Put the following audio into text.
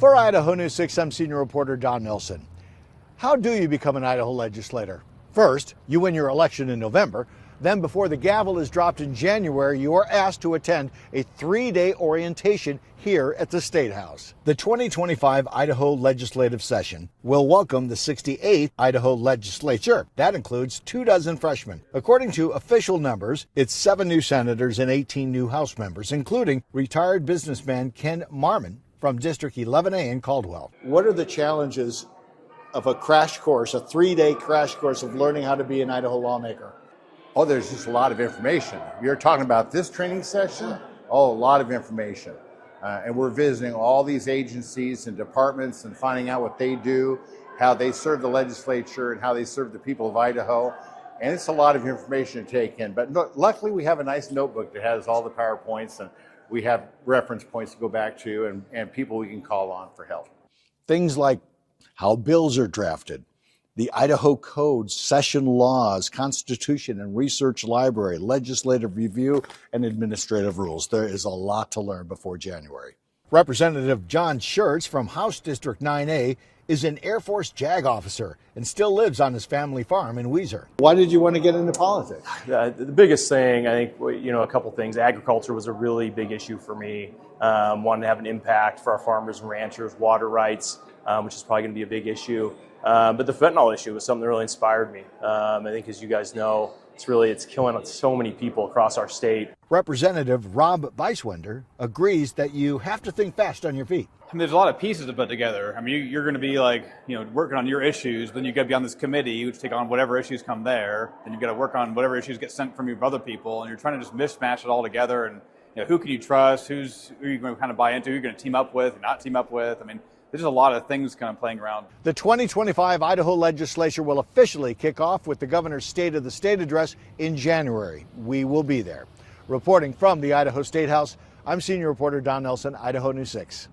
For Idaho News 6, I'm senior reporter Don Nelson. How do you become an Idaho legislator? First, you win your election in November. Then, before the gavel is dropped in January, you are asked to attend a 3-day orientation here at the State House. The 2025 Idaho legislative session will welcome the 68th Idaho legislature. That includes 24 freshmen. According to official numbers, it's 7 new senators and 18 new House members, including retired businessman Ken Marmon from District 11A in Caldwell. What are the challenges of a crash course, a 3-day crash course of learning how to be an Idaho lawmaker? Oh, there's just a lot of information. You're talking about this training session? Oh, a lot of information. And we're visiting all these agencies and departments and finding out what they do, how they serve the legislature and how they serve the people of Idaho. And it's a lot of information to take in. But luckily we have a nice notebook that has all the PowerPoints, and we have reference points to go back to and people we can call on for help. Things like how bills are drafted, the Idaho Code, session laws, Constitution and Research Library, legislative review, and administrative rules. There is a lot to learn before January. Representative John Schertz from House District 9A is an Air Force JAG officer and still lives on his family farm in Weiser. Why did you want to get into politics? The biggest thing, I think, a couple things. Agriculture was a really big issue for me. Wanted to have an impact for our farmers and ranchers, water rights, which is probably going to be a big issue. But the fentanyl issue was something that really inspired me. I think, as you guys know, it's killing so many people across our state. Representative Rob Weiswender agrees that you have to think fast on your feet. I mean, there's a lot of pieces to put together. I mean, you're going to be working on your issues. Then you've got to be on this committee, which take on whatever issues come there. Then you've got to work on whatever issues get sent from you from other people. And you're trying to just mismatch it all together. And who can you trust? Who are you going to kind of buy into? Who are you going to team up with, not team up with? I mean, there's a lot of things kind of playing around. The 2025 Idaho legislature will officially kick off with the governor's State of the State address in January. We will be there. Reporting from the Idaho State House, I'm senior reporter Don Nelson, Idaho News 6.